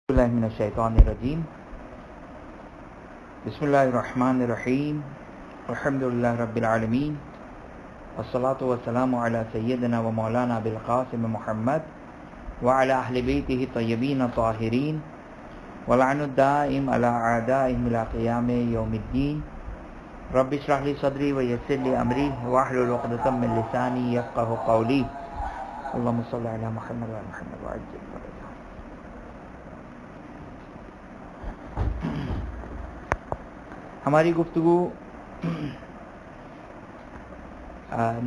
باللہ من الشیطان الرجیم بسم اللہ الرحمن الرحیم الحمد للہ رب العالمین والصلاة والسلام علی سیدنا و مولانا بالقاسم محمد وعلی اہل بیتہ الطیبین الطاہرین ولعن الدائم علی اعدائهم الی قیام یوم الدین رب اشرح لی صدری ویسر لی امری واحلل عقدۃ من لسانی یفقهوا قولی اللہم صل علی محمد وعلی محمد وعجل فرجہ۔ ہماری گفتگو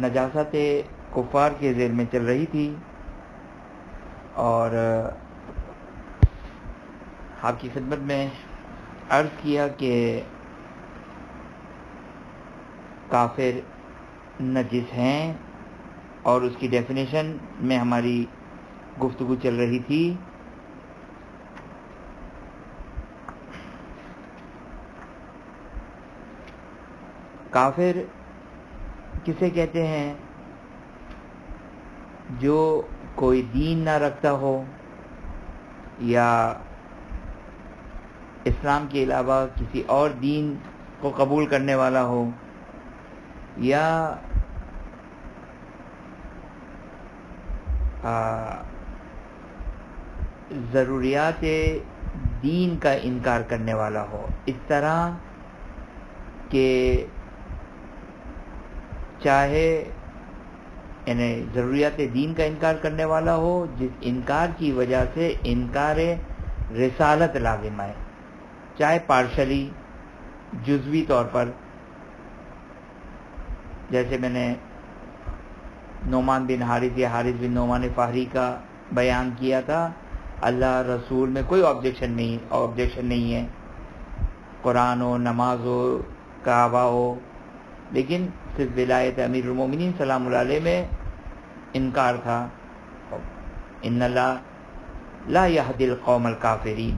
نجاست کفار کے ذیل میں چل رہی تھی اور آپ کی خدمت میں عرض کیا کہ کافر نجس ہیں اور اس کی ڈیفینیشن میں ہماری گفتگو چل رہی تھی۔ کافر کسے کہتے ہیں؟ جو کوئی دین نہ رکھتا ہو یا اسلام کے علاوہ کسی اور دین کو قبول کرنے والا ہو یا ضروریات دین کا انکار کرنے والا ہو، اس طرح کہ چاہے یعنی ضروریات دین کا انکار کرنے والا ہو جس انکار کی وجہ سے انکار رسالت لازم ہے، چاہے پارشلی جزوی طور پر، جیسے میں نے نعمان بن حارث یا حارث بن نعمان فہری کا بیان کیا تھا۔ اللہ رسول میں کوئی آبجیکشن نہیں ہے، قرآن ہو، نماز ہو، کعبہ ہو، لیکن صرف ولایت امیر المومنین سلام اللہ علیہ میں انکار تھا۔ ان اللہ لا یہدی القوم الکافرین،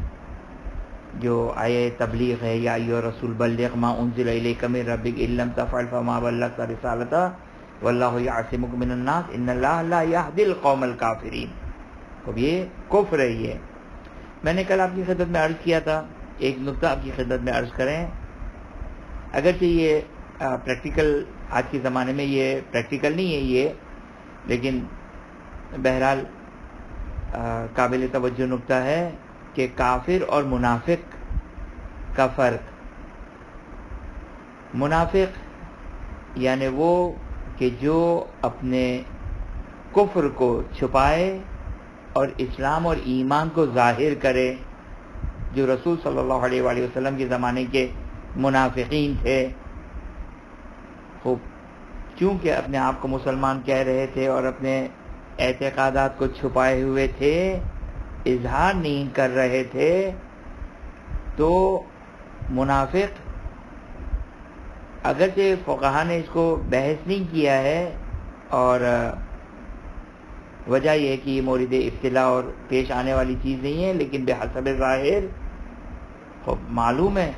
جو آیہ تبلیغ ہے، یا ایھا رسول بلغ ما انزل الیک من ربک ان لم تفعل فما بلغت رسالتہ واللہ یعصمک من الناس ان اللہ لا یہدی القوم الکافرین۔ اب یہ کفر ہے۔ یہ میں نے کل آپ کی خدمت میں عرض کیا تھا، ایک نکتہ آپ کی خدمت میں عرض کریں، اگرچہ یہ پریکٹیکل آج کے زمانے میں یہ پریکٹیکل نہیں ہے یہ، لیکن بہرحال قابل توجہ نکتہ ہے کہ کافر اور منافق کا فرق۔ منافق یعنی وہ کہ جو اپنے کفر کو چھپائے اور اسلام اور ایمان کو ظاہر کرے، جو رسول صلی اللہ علیہ وآلہ وسلم کے زمانے کے منافقین تھے، خوب چونکہ اپنے آپ کو مسلمان کہہ رہے تھے اور اپنے اعتقادات کو چھپائے ہوئے تھے، اظہار نہیں کر رہے تھے، تو منافق اگرچہ فقہا نے اس کو بحث نہیں کیا ہے، اور وجہ یہ ہے کہ یہ مورد ابتلاء اور پیش آنے والی چیز نہیں ہے، لیکن بحسب ظاہر خوب معلوم ہے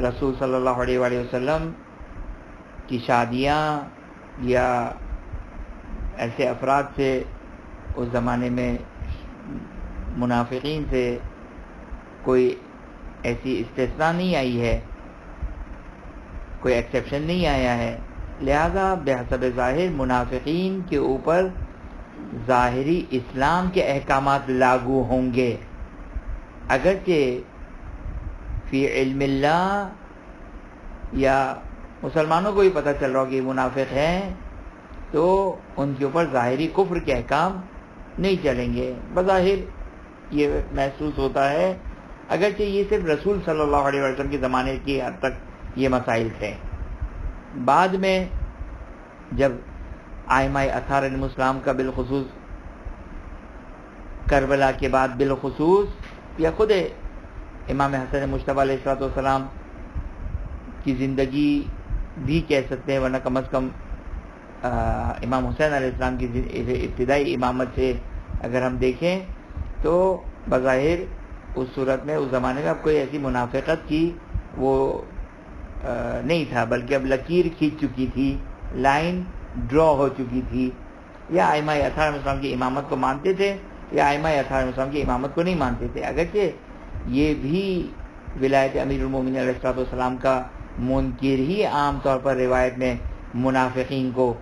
رسول صلی اللہ علیہ وآلہ وسلم کی شادیاں یا ایسے افراد سے اس زمانے میں منافقین سے کوئی ایسی استثناء نہیں آئی ہے، کوئی ایکسیپشن نہیں آیا ہے، لہذا بحسب ظاہر منافقین کے اوپر ظاہری اسلام کے احکامات لاگو ہوں گے، اگرچہ فی علم اللہ یا مسلمانوں کو بھی پتہ چل رہا ہو کہ یہ منافق ہیں، تو ان کے اوپر ظاہری کفر کے احکام نہیں چلیں گے۔ بظاہر یہ محسوس ہوتا ہے، اگرچہ یہ صرف رسول صلی اللہ علیہ وسلم کے زمانے کی حد تک یہ مسائل تھے۔ بعد میں جب ائمہ اطہار علیہ السلام کا بالخصوص کربلا کے بعد بالخصوص، یا خود امام حسن مجتبیٰ علیہ السلام کی زندگی بھی کہہ سکتے ہیں، ورنہ کم از کم امام حسین علیہ السلام کی ابتدائی امامت سے اگر ہم دیکھیں تو بظاہر اس صورت میں اس زمانے میں اب کوئی ایسی منافقت کی وہ نہیں تھا، بلکہ اب لکیر کھینچ چکی تھی، لائن ڈرا ہو چکی تھی، یا ائمہ اطہار علیہ السلام کی امامت کو مانتے تھے یہ ائمہ اطہار مسلم کی امامت کو نہیں مانتے تھے، اگرچہ یہ بھی ولایت امیر المومنین علیہ السلام کا منکر ہی عام طور پر روایت میں منافقین کو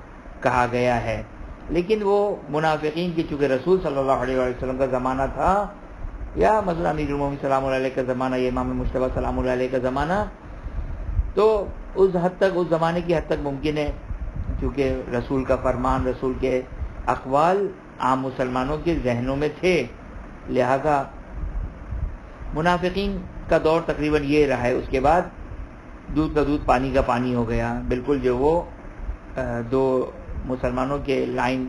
کہا گیا ہے، لیکن وہ منافقین کی چونکہ رسول صلی اللہ علیہ وسلم کا زمانہ تھا، یا مثلا امیر المومنین سلام اللہ علیہ کا زمانہ، یا امام مجتبیٰ سلام اللہ علیہ کا زمانہ، تو اس حد تک، اس زمانے کی حد تک ممکن ہے، کیونکہ رسول کا فرمان، رسول کے اقوال عام مسلمانوں کے ذہنوں میں تھے، لہذا منافقین کا دور تقریباً یہ رہا ہے۔ اس کے بعد دودھ کا دودھ پانی کا پانی ہو گیا، بالکل جو وہ دو مسلمانوں کے لائن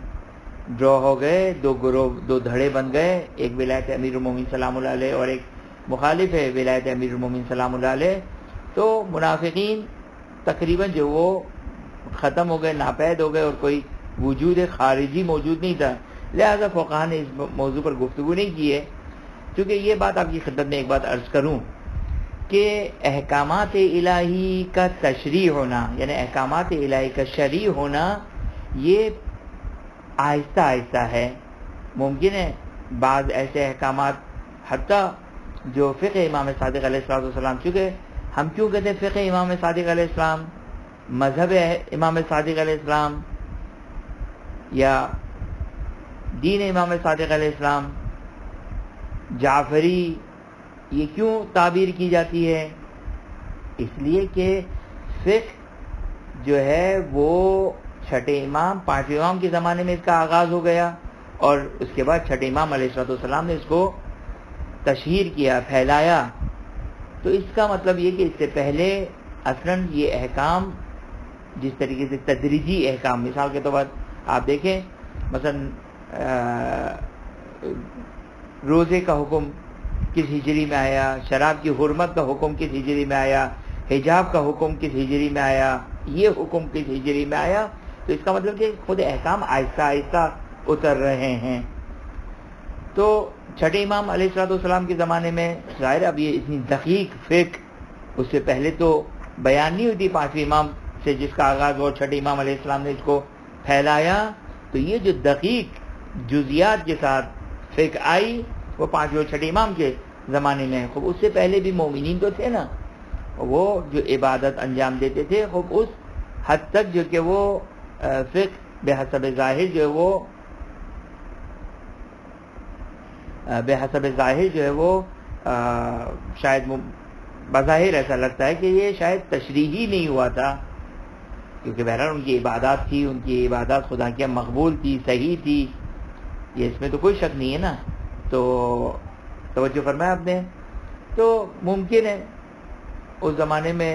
ڈرا ہو گئے، دو گروہ، دو دھڑے بن گئے، ایک ولایت امیر المومنین سلام اللہ علیہ اور ایک مخالف ہے ولایت امیر المومنین سلام اللہ علیہ، تو منافقین تقریباً جو وہ ختم ہو گئے، ناپید ہو گئے، اور کوئی وجود خارجی موجود نہیں تھا، لہذا فقہاء نے اس موضوع پر گفتگو نہیں کی ہے۔ کیونکہ یہ بات آپ کی خدمت میں ایک بات عرض کروں کہ احکامات الہی کا تشریع ہونا، یعنی احکامات الہی کا شرعی ہونا، یہ آہستہ آہستہ ہے۔ ممکن ہے بعض ایسے احکامات، حتیٰ جو فقہ امام صادق علیہ السلام، چونکہ ہم کیوں کہتے ہیں فقہ امام صادق علیہ السلام، مذہب امام صادق علیہ السلام یا دین امام صادق علیہ السلام، جعفری، یہ کیوں تعبیر کی جاتی ہے؟ اس لیے کہ فقہ جو ہے وہ چھٹے امام، پانچویں امام کے زمانے میں اس کا آغاز ہو گیا، اور اس کے بعد چھٹے امام علیہ السلام نے اس کو تشہیر کیا، پھیلایا۔ تو اس کا مطلب یہ کہ اس سے پہلے اصلاً یہ احکام جس طریقے سے تدریجی احکام، مثال کے طور پر آپ دیکھیں مثلا روزے کا حکم کس ہجری میں آیا، شراب کی حرمت کا حکم کس ہجری میں آیا، حجاب کا حکم کس ہجری میں آیا، یہ حکم کس ہجری میں آیا، تو اس کا مطلب کہ خود احکام آہستہ آہستہ اتر رہے ہیں۔ تو چھٹے امام علیہ السلام کے زمانے میں ظاہر اب یہ اتنی دقیق فقہ اس سے پہلے تو بیان نہیں ہوئی تھی، پانچویں امام سے جس کا آغاز ہوا، چھٹے امام علیہ السلام نے اس کو پھیلایا، تو یہ جو دقیق جزیات کے ساتھ فقہ آئی وہ پانچویں اور چھٹے امام کے زمانے میں ہے۔ خوب اس سے پہلے بھی مومنین تو تھے نا، وہ جو عبادت انجام دیتے تھے، خوب اس حد تک جو کہ وہ فقہ بحسب ظاہر جو ہے وہ شاید بظاہر ایسا لگتا ہے کہ یہ شاید تشریحی نہیں ہوا تھا، کیونکہ بہرحال ان کی عبادات تھی، ان کی عبادات خدا کی مقبول تھی، صحیح تھی، یہ اس میں تو کوئی شک نہیں ہے نا۔ تو توجہ فرمایا آپ نے، تو ممکن ہے اس زمانے میں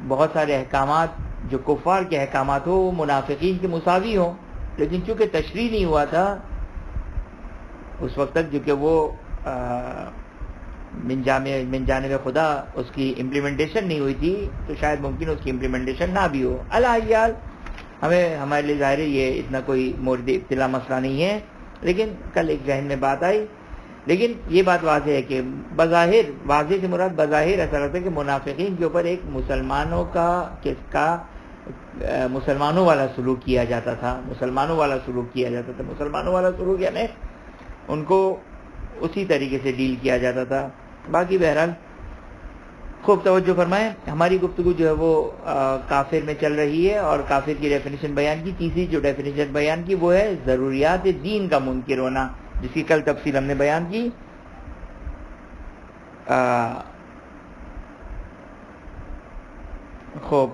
بہت سارے احکامات جو کفار کے احکامات ہو وہ منافقین کے مساوی ہوں، لیکن چونکہ تشریح نہیں ہوا تھا اس وقت تک، جو کہ وہ من جانب خدا اس کی امپلیمنٹیشن نہیں ہوئی تھی، تو شاید ممکن اس کی امپلیمنٹیشن نہ بھی ہو۔ علی حال ہمارے لیے ظاہر ہے یہ اتنا کوئی مورد ابتلا مسئلہ نہیں ہے، لیکن کل ایک ذہن میں بات آئی، لیکن یہ بات واضح ہے کہ بظاہر، واضح سے مراد بظاہر ایسا لگتا ہے کہ منافقین کے اوپر ایک مسلمانوں مسلمانوں والا سلوک کیا جاتا تھا، مسلمانوں والا سلوک یعنی ان کو اسی طریقے سے ڈیل کیا جاتا تھا۔ باقی بہرحال خوب توجہ فرمائیں، ہماری گفتگو جو ہے وہ کافر میں چل رہی ہے، اور کافر کی ڈیفینیشن بیان کی، تیسری جو ڈیفینیشن بیان کی وہ ہے ضروریات دین کا منکر ہونا، جس کی کل تفصیل ہم نے بیان کی۔ خوب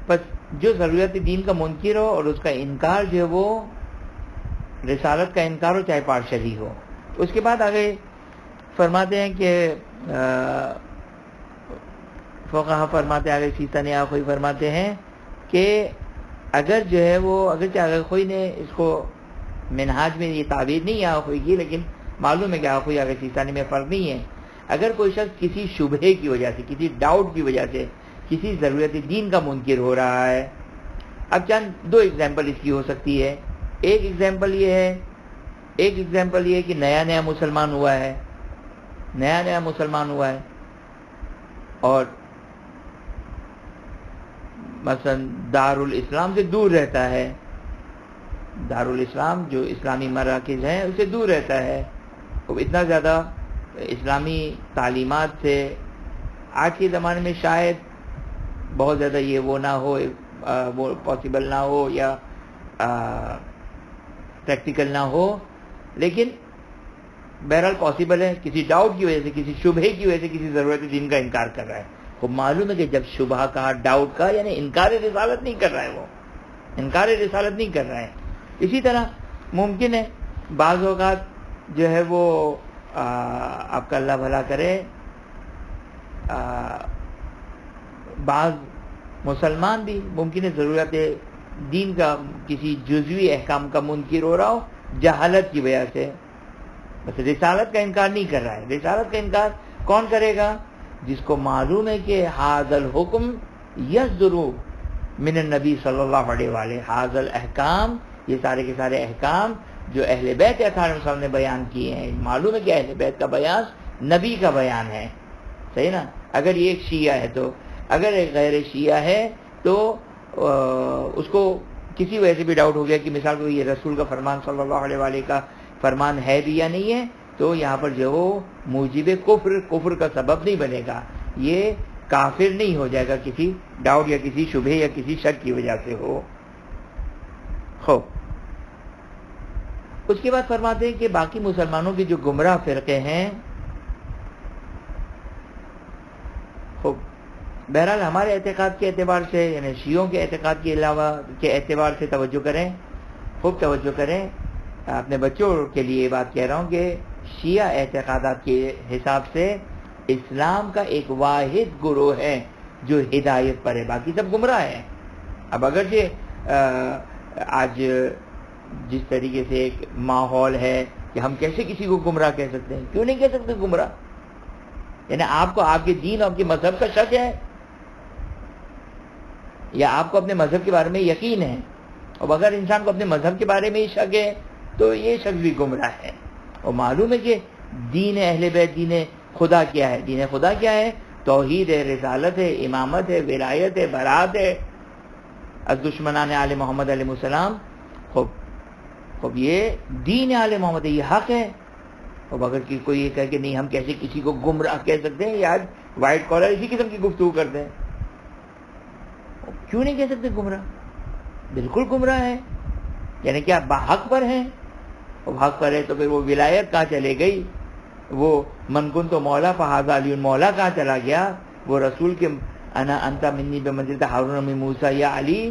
بس جو ضروریات دین کا منکر ہو اور اس کا انکار جو ہے وہ رسالت کا انکار ہو، چاہے پارشلی ہو۔ اس کے بعد آگے فرماتے ہیں کہ فقہا فرماتے ہیں، آگے سیستانی آخوئی فرماتے ہیں کہ اگر جو ہے وہ اگرچہ آخوئی نے اس کو منہاج میں یہ تعبیر نہیں آخوئی کی، لیکن معلوم ہے کہ آخوئی آگے سیستانی میں فرق نہیں ہے، اگر کوئی شخص کسی شبہے کی وجہ سے، کسی ڈاؤٹ کی وجہ سے کسی ضرورت دین کا منکر ہو رہا ہے، اب چند دو ایگزامپل اس کی ہو سکتی ہے۔ ایک ایگزامپل یہ ہے کہ نیا مسلمان ہوا ہے، اور مثلا دارالاسلام سے دور رہتا ہے، دارالاسلام جو اسلامی مراکز ہیں اسے دور رہتا ہے، اب اتنا زیادہ اسلامی تعلیمات سے آج کے زمانے میں شاید بہت زیادہ یہ وہ نہ ہو، وہ پاسبل نہ ہو یا پریکٹیکل نہ ہو، لیکن بہرحال پاسبل ہے، کسی ڈاؤٹ کی وجہ سے، کسی شبہے کی وجہ سے کسی ضرورت دین کا انکار کر رہا ہے۔ وہ معلوم ہے کہ جب شبہ کا، ڈاؤٹ کا، یعنی انکار رسالت نہیں کر رہا ہے، وہ انکار رسالت نہیں کر رہا ہے۔ اسی طرح ممکن ہے بعض اوقات جو ہے وہ آپ کا اللہ بھلا کرے، بعض مسلمان بھی ممکن ہے ضرورت دین کا کسی جزوی احکام کا منکر ہو رہا ہو جہالت کی وجہ سے، بس رسالت کا انکار نہیں کر رہا ہے۔ رسالت کا انکار کون کرے گا؟ جس کو معلوم ہے کہ ھذا الحکم یصدر من النبی صلی اللہ علیہ وآلہ، ھذا الاحکام، یہ سارے کے سارے احکام جو اہل بیت اطہار صاحب نے بیان کیے ہیں، معلوم ہے کہ اہل بیت کا بیان نبی کا بیان ہے، صحیح نا؟ اگر یہ ایک شیعہ ہے تو، اگر ایک غیر شیعہ ہے تو اس کو کسی وجہ سے بھی ڈاؤٹ ہو گیا کہ مثال کو یہ رسول کا فرمان صلی اللہ علیہ وآلہ کا فرمان ہے بھی یا نہیں ہے، تو یہاں پر جو موجب کفر کا سبب نہیں بنے گا، یہ کافر نہیں ہو جائے گا کسی ڈاؤٹ یا کسی شبہ یا کسی شک کی وجہ سے ہو۔ خوب، اس کے بعد فرماتے ہیں کہ باقی مسلمانوں کے جو گمراہ فرقے ہیں، خوب بہرحال ہمارے اعتقاد کے اعتبار سے، یعنی شیعوں کے اعتقاد کے علاوہ کے اعتبار سے توجہ کریں، خوب توجہ کریں۔ اپنے بچوں کے لیے یہ بات کہہ رہا ہوں کہ شیعہ اعتقادات کے حساب سے اسلام کا ایک واحد گروہ ہے جو ہدایت پر ہے، باقی سب گمراہ ہیں۔ اب اگرچہ آج جس طریقے سے ایک ماحول ہے کہ ہم کیسے کسی کو گمراہ کہہ سکتے ہیں، کیوں نہیں کہہ سکتے گمراہ؟ یعنی آپ کو آپ کے دین اور آپ کے مذہب کا شک ہے، یا آپ کو اپنے مذہب کے بارے میں یقین ہے؟ اور اگر انسان کو اپنے مذہب کے بارے میں ہی شک ہے تو یہ شخص بھی گمراہ ہے۔ اور معلوم ہے کہ دین اہل بیت، دین خدا کیا ہے؟ دین خدا کیا ہے؟ توحید ہے، رسالت ہے، امامت ہے، ولایت ہے، برات ہے، از دشمنان آل محمد علیہ السلام۔ خوب یہ دین آل محمد ہے، یہ حق ہے۔ اور اگر کوئی یہ کہے کہ نہیں ہم کیسے کسی کو گمراہ کہہ سکتے ہیں، یا وائٹ کالر اسی قسم کی گفتگو کرتے ہیں، کیوں نہیں کہہ سکتے گمراہ؟ بالکل گمراہ ہے، یعنی کیا حق پر ہیں؟ اور حق پر ہے تو پھر وہ ولایت کہاں چلے گئی؟ وہ من کنت مولا فھذا علی مولا کہاں چلا گیا؟ وہ رسول کے انا انت منی بمنزلۃ ہارون من موسیٰ یا علی،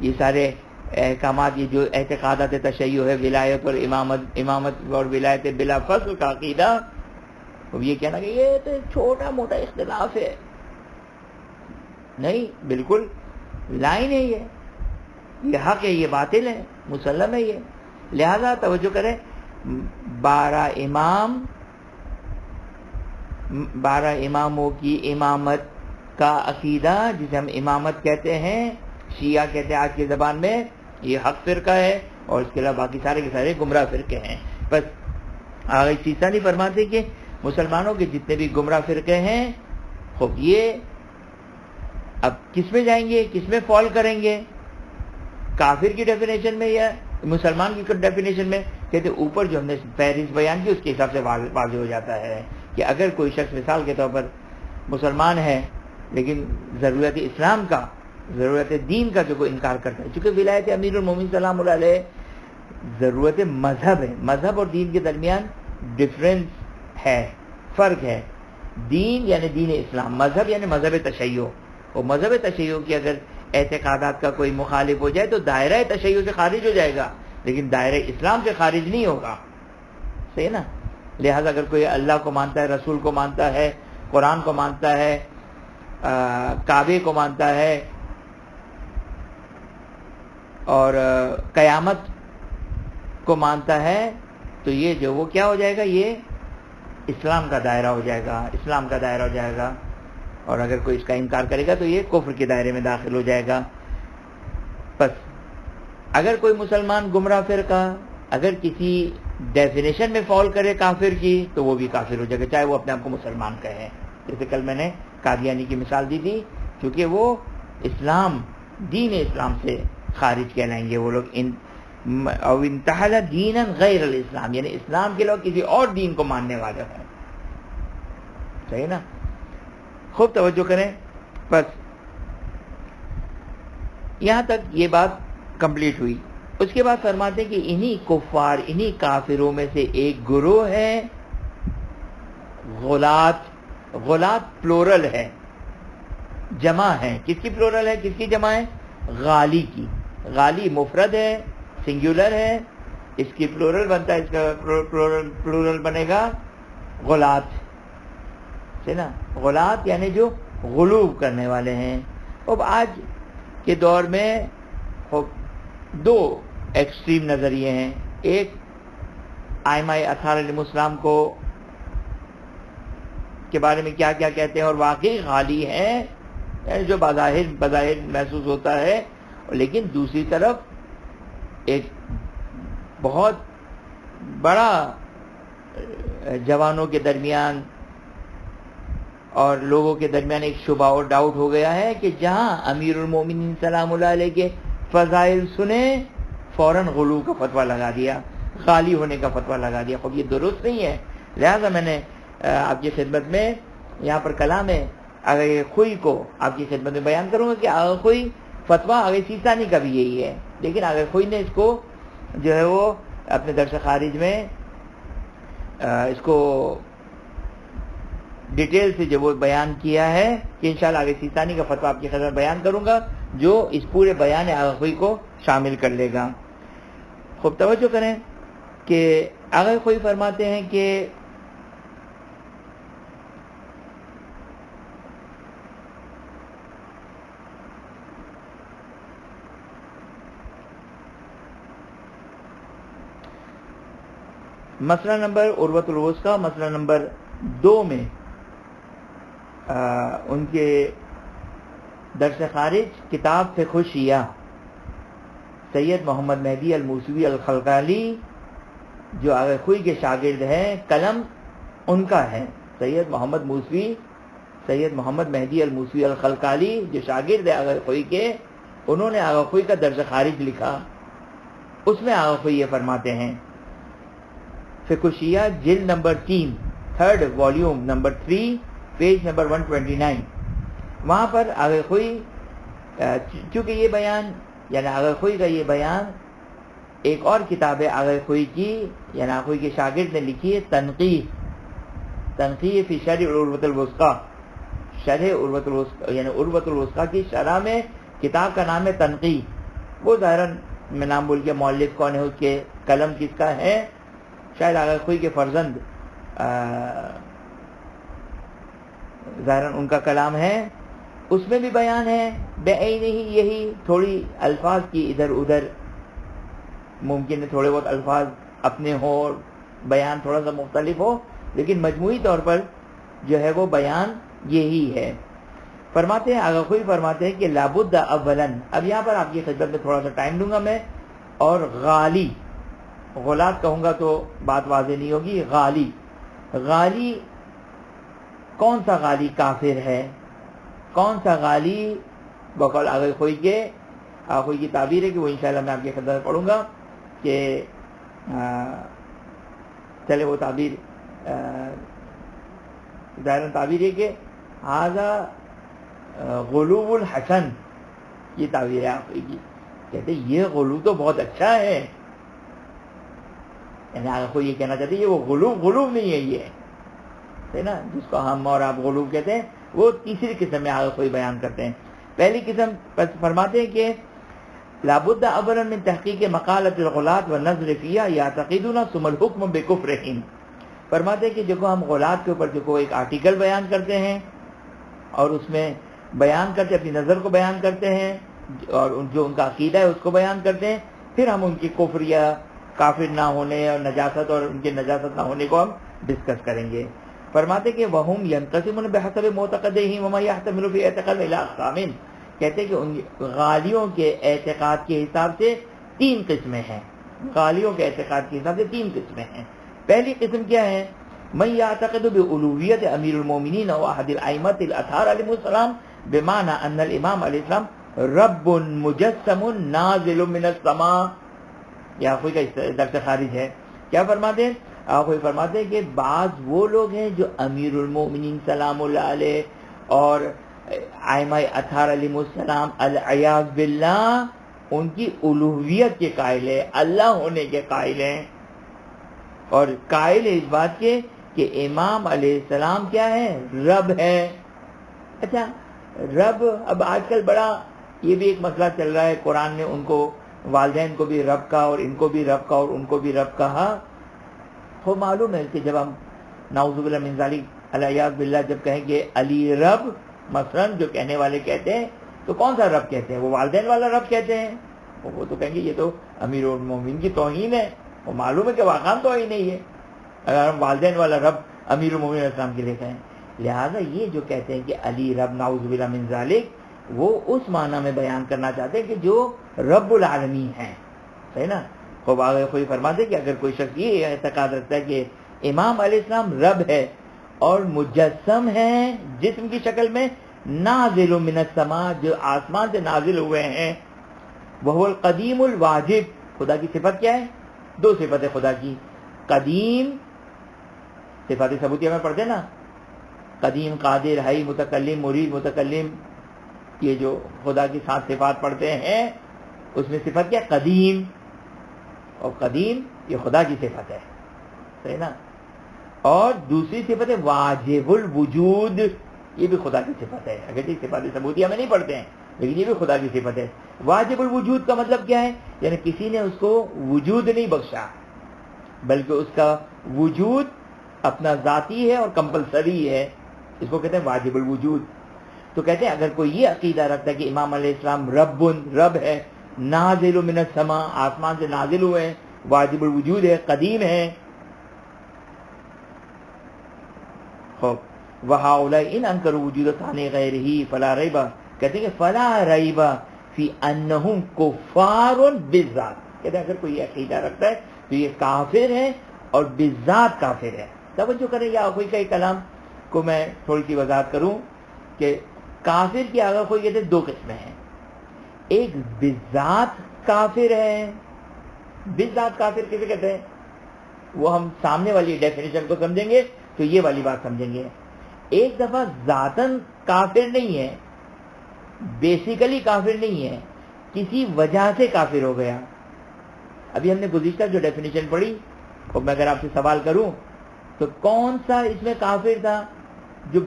یہ سارے احکامات، یہ جو اعتقادات تشیع ہے، ولایت اور امامت اور ولایت بلا فصل کا عقیدہ، اب یہ کہنا کہ یہ تو چھوٹا موٹا اختلاف ہے، نہیں، بالکل لائن ہے، یہ حق ہے، یہ باطل ہے، مسلم ہے یہ۔ لہذا توجہ کریں، 12 اماموں کی امامت کا عقیدہ، جسے ہم امامت کہتے ہیں، شیعہ کہتے ہیں آج کی زبان میں، یہ حق فرقہ ہے، اور اس کے علاوہ باقی سارے کے سارے گمراہ فرقے ہیں۔ بس آگے سیسا نہیں فرماتے کہ مسلمانوں کے جتنے بھی گمراہ فرقے ہیں، خوب یہ اب کس میں جائیں گے، کس میں فال کریں گے؟ کافر کی ڈیفینیشن میں یا مسلمان کی ڈیفینیشن میں؟ کہتے اوپر جو ہم نے فہرست بیان کی اس کے حساب سے واضح ہو جاتا ہے کہ اگر کوئی شخص مثال کے طور پر مسلمان ہے لیکن ضرورت اسلام کا، ضرورت دین کا جو کوئی انکار کرتا ہے، چونکہ ولایت امیر المومنین سلام اللہ علیہ ضرورت مذہب ہے، مذہب اور دین کے درمیان ڈفرینس ہے، فرق ہے۔ دین یعنی دین اسلام، مذہب یعنی مذہب تشیع، اور مذہب تشیع کی اگر اعتقادات کا کوئی مخالف ہو جائے تو دائرہ تشیع سے خارج ہو جائے گا، لیکن دائرہ اسلام سے خارج نہیں ہوگا، صحیح نا؟ لہذا اگر کوئی اللہ کو مانتا ہے، رسول کو مانتا ہے، قرآن کو مانتا ہے، کعبے کو مانتا ہے، اور قیامت کو مانتا ہے، تو یہ جو وہ کیا ہو جائے گا؟ یہ اسلام کا دائرہ ہو جائے گا، اسلام کا دائرہ ہو جائے گا۔ اور اگر کوئی اس کا انکار کرے گا تو یہ کفر کے دائرے میں داخل ہو جائے گا۔ بس اگر کوئی مسلمان گمراہ فرقہ اگر کسی ڈیفینیشن میں فال کرے کافر کی تو وہ بھی کافر ہو جائے گا، چاہے وہ اپنے آپ کو مسلمان کہے۔ جیسے کل میں نے قادیانی کی مثال دی تھی، کیونکہ وہ اسلام دین اسلام سے خارج کہلائیں گے وہ لوگ. او انتحل دینا غیر الاسلام، یعنی اسلام کے لوگ کسی اور دین کو ماننے والے ہوں. صحیح نا؟ خوب توجہ کریں. بس یہاں تک یہ بات کمپلیٹ ہوئی. اس کے بعد فرماتے کہ انہی کفار، انہی کافروں میں سے ایک گروہ ہے غلات. غلات پلورل ہے، جمع ہے. کس کی پلورل ہے، کس کی جمع ہے؟ غالی کی. غالی مفرد ہے، سنگولر ہے، اس کی پلورل بنتا ہے، اس کا پلورل بنے گا غلات. ہے نا؟ غلات یعنی جو غلوب کرنے والے ہیں. اب آج کے دور میں دو ایکسٹریم نظریے ہیں. ایک ائمہ اطہار علیہ السلام کو کے بارے میں کیا کیا کہتے ہیں اور واقعی غالی ہیں، یعنی جو بظاہر محسوس ہوتا ہے. لیکن دوسری طرف ایک بہت بڑا جوانوں کے درمیان اور لوگوں کے درمیان ایک شبہ اور ڈاؤٹ ہو گیا ہے کہ جہاں امیر المومنین سلام اللہ علیہ کے فضائل سنے فوراً غلو کا فتویٰ لگا دیا، غالی ہونے کا فتویٰ لگا دیا. خب یہ درست نہیں ہے. لہذا میں نے آپ کی خدمت میں یہاں پر کلام ہے آغا خوئی کو آپ کی خدمت میں بیان کروں گا کہ آغا خوئی فتویٰ آغا سیستانی کا بھی یہی ہے، لیکن آغا خوئی نے اس کو جو ہے وہ اپنے درس خارج میں اس کو ڈیٹیل سے جو وہ بیان کیا ہے کہ انشاءاللہ آغا سیستانی کا فتویٰ آپ کی خدمت بیان کروں گا جو اس پورے بیان آغا خوئی کو شامل کر لے گا. خوب توجہ کریں کہ آغا خوئی فرماتے ہیں کہ مسئلہ نمبر عروۃ الوثقی مسئلہ نمبر 2 میں ان کے درس خارج کتاب فقہ شیعہ سید محمد مہدی الموسوی الخلقالی جو آغا خوئی کے شاگرد ہیں، قلم ان کا ہے. سید محمد مہدی الموسوی الخلقالی جو شاگرد ہے آغا خوئی کے، انہوں نے آغا خوئی کا درس خارج لکھا. اس میں آغا خوئی یہ فرماتے ہیں فقہ شیعہ جلد number 3 third volume number 3 page number 129. وہاں پر آغا خوئی چونکہ یہ بیان یعنی آغا خوئی کا یہ بیان ایک اور کتاب ہے آغا خوئی کی، یعنی آغا خوئی کے شاگرد نے لکھی ہے تنقیح فی شرح عروۃ الوثقی. شرح عروۃ الوثقی یعنی عروۃ الوثقی کی شرح میں کتاب کا نام ہے تنقیح. وہ ظاہراً میں نام بول کے مؤلف کون ہے، اس کے قلم کس کا ہے، شاید آغا خوئی کے فرزند ظاہراً ان کا کلام ہے. اس میں بھی بیان ہے بعینہ ہی یہی، تھوڑی الفاظ کی ادھر ادھر ممکن ہے، تھوڑے بہت الفاظ اپنے ہوں اور بیان تھوڑا سا مختلف ہو، لیکن مجموعی طور پر جو ہے وہ بیان یہی ہے. فرماتے ہیں آغا خوئی فرماتے ہیں کہ لابد اولاً، اب یہاں پر آپ کی خدمت میں تھوڑا سا ٹائم دوں گا میں، اور غالی غلات کہوں گا تو بات واضح نہیں ہوگی. غالی کون سا غالی کافر ہے، کون سا غالی بقول آغا خوئی کے، آغا خوئی کی تعبیر ہے کہ وہ انشاءاللہ میں آپ کی خدمت پڑھوں گا کہ چلے وہ تعبیر ظاہراً تعبیر ہے کہ ھذا غلو الحسن، یہ تعبیر ہے آغا خوئی کی. کہتے ہیں یہ غلو تو بہت اچھا ہے، یعنی آغا خوئی یہ کہنا چاہتے ہیں یہ وہ غلوب نہیں ہے، یہ ہے نا جس کو ہم اور آپ غلوب کہتے ہیں، وہ تیسری قسم میں آغا خوئی بیان کرتے ہیں. پہلی قسم فرماتے ہیں کہ لابد اولا من تحقیق مقالۃ الغلاۃ والنظر فیہا یعتقدون ثم الحکم بکفرہم. فرماتے ہیں کہ جو ہم غلاۃ کے اوپر جو ایک آرٹیکل بیان کرتے ہیں اور اس میں بیان کرتے اپنی نظر کو بیان کرتے ہیں اور جو ان کا عقیدہ ہے اس کو بیان کرتے ہیں، پھر ہم ان کی کفر یا کافر نہ ہونے اور نجاست اور ان کے نجاست نہ ہونے کو ہم ڈسکس کریں گے. فرماتے کہ وہم ینقسمون بحسب معتقدہم وما یحتمل فی اعتقاد الی اقسام. کہتے کہ ان غالیوں کے اعتقاد کے حساب سے 3 قسمیں ہیں. غالیوں کے اعتقاد کے حساب سے 3 قسمیں ہیں. پہلی قسم کیا ہے، من یعتقد بعلویت امیر المومنین و احد الائمۃ الاطہار علیہ السلام بمعنى ان الامام علیہ السلام رب مجسم نازل من السماء. یہ آخوی کا درس خارج ہے. کیا فرماتے ہیں؟ آخوی فرماتے ہیں کہ بعض وہ لوگ ہیں جو امیر المومنین سلام اللہ علیہ اور ائمہ اطہار علیہ السلام العیاذ باللہ ان کی الوہیت کے قائل ہیں، اللہ ہونے کے قائل ہیں، اور قائل ہے اس بات کے کہ امام علیہ السلام کیا ہے؟ رب ہے. اچھا رب، اب آج کل بڑا یہ بھی ایک مسئلہ چل رہا ہے، قرآن نے ان کو والدین کو بھی رب کا اور ان کو بھی رب کا اور ان کو بھی رب کہا. وہ معلوم ہے کہ جب ہم نعوذ باللہ من ذالک العیاذ باللہ جب کہیں گے علی رب مثلا جو کہنے والے کہتے ہیں تو کون سا رب کہتے ہیں؟ وہ والدین والا رب کہتے ہیں. وہ تو کہیں گے یہ تو امیر المومنین کی توہین ہے. وہ معلوم ہے کہ واقعا توہین نہیں ہے اگر ہم والدین والا رب امیر المومنین علیہ السلام کے لیے کہیں. لہٰذا یہ جو کہتے ہیں کہ علی رب نعوذ باللہ من ذالک، وہ اس معنی میں بیان کرنا چاہتے ہیں کہ جو رب العالمین ہیں. صحیح نا؟ خوب آگے کوئی فرماتے کہ اگر کوئی شخص یہ اعتقاد رکھتا ہے کہ امام علیہ السلام رب ہے اور مجسم ہے جسم کی شکل میں، نازل من السماء جو آسمان سے نازل ہوئے ہیں، وہ القدیم الواجب. خدا کی صفت کیا ہے؟ دو صفت ہے خدا کی. قدیم صفات ثبوتیہ میں پڑھتے نا، قدیم، قادر، حی، متکلم، مرید، متکلم، یہ جو خدا کی 7 صفات پڑھتے ہیں اس میں صفت کیا؟ قدیم. اور قدیم یہ خدا کی صفت ہے. صحیح نا؟ اور دوسری صفت ہے واجب الوجود، یہ بھی خدا کی صفت ہے. اگر یہ صفات ثبوتیہ میں نہیں پڑھتے ہیں لیکن یہ بھی خدا کی صفت ہے. واجب الوجود کا مطلب کیا ہے؟ یعنی کسی نے اس کو وجود نہیں بخشا بلکہ اس کا وجود اپنا ذاتی ہے اور کمپلسری ہے. اس کو کہتے ہیں واجب الوجود. تو کہتے ہیں اگر کوئی یہ عقیدہ رکھتا ہے کہ امام علیہ السلام رب ہے، نازل من السماء آسمان سے نازل ہوئے ہیں، واجب الوجود ہے، قدیم ہے. خوب وہؤلاء ان انکروا وجود ثانی غیرہ فلا ریب، کہتے ہیں کہ فلا ریب فی انہم کفار بالذات. کہتے ہیں اگر کوئی یہ عقیدہ رکھتا ہے تو یہ کافر ہے اور بالذات کافر ہے. توجہ کریں یا کوئی کا کلام کو میں تھوڑی سی وضاحت کروں کہ کافر کی اگر کوئی کہتے ہیں 2 قسمیں ہیں. ایک بالذات کافر ہے. بالذات کافر کسے کہتے ہیں؟ وہ ہم سامنے والی ڈیفینیشن کو سمجھیں گے تو یہ والی بات سمجھیں گے. ایک دفعہ ذاتاً کافر نہیں ہے، بیسیکلی کافر نہیں ہے، کسی وجہ سے کافر ہو گیا. ابھی ہم نے گزشتہ جو ڈیفینیشن پڑھی، اور میں اگر آپ سے سوال کروں تو کون سا اس میں کافر تھا جو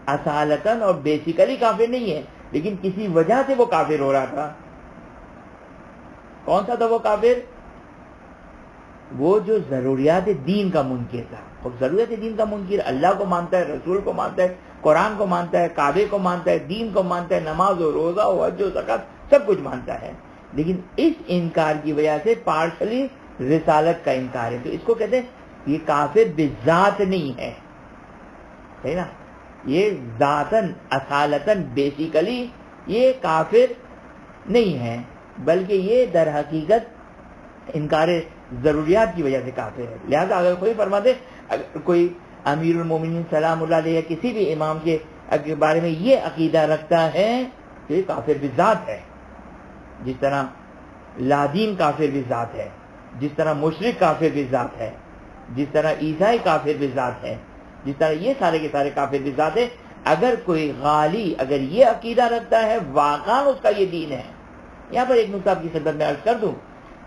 اصالتاً اور بیسیکلی کافر نہیں ہے لیکن کسی وجہ سے وہ کافر ہو رہا تھا؟ کون سا تھا وہ کافر؟ وہ جو ضروریات دین کا منکر تھا. اور ضروریات دین کا منکر اللہ کو مانتا ہے، رسول کو مانتا ہے، قرآن کو مانتا ہے، کعبے کو مانتا ہے، دین کو مانتا ہے، نماز و روزہ و حج و زکوٰۃ سب کچھ مانتا ہے، لیکن اس انکار کی وجہ سے پارشلی رسالت کا انکار ہے. تو اس کو کہتے ہیں یہ کافر بذات نہیں ہے. صحیح نا؟ یہ ذاتاً اصالتاً بیسیکلی یہ کافر نہیں ہے بلکہ یہ در حقیقت انکار ضروریات کی وجہ سے کافر ہے. لہذا اگر کوئی فرما دے، اگر کوئی امیر المومنین سلام اللہ علیہ کسی بھی امام کے بارے میں یہ عقیدہ رکھتا ہے تو یہ کافر بذات ہے. جس طرح لادین کافر بذات ہے، جس طرح مشرک کافر بذات ہے، جس طرح عیسائی کافر بذات ہے، جس طرح یہ سارے کے سارے کافر بذات ہے. اگر کوئی غالی اگر یہ عقیدہ رکھتا ہے واقعا اس کا یہ دین ہے. یہاں پر ایک نقطہ آپ کی خدمت میں عرض کر دوں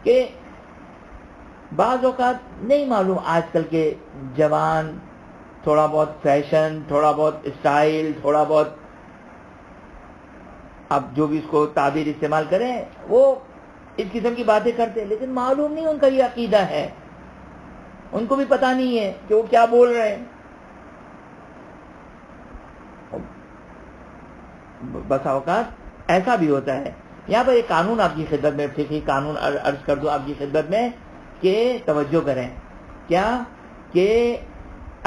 کہ بعض اوقات نہیں معلوم آج کل کے جوان تھوڑا بہت فیشن، تھوڑا بہت اسٹائل، تھوڑا بہت اب جو بھی اس کو تعبیر استعمال کریں وہ اس قسم کی باتیں کرتے ہیں لیکن معلوم نہیں ان کا یہ عقیدہ ہے. ان کو بھی پتہ نہیں ہے کہ وہ کیا بول رہے ہیں. بس اوقات ایسا بھی ہوتا ہے. یہاں پر ایک قانون آپ کی خدمت میں، فقہی قانون عرض کر دوں آپ کی خدمت میں کہ توجہ کریں. کیا کہ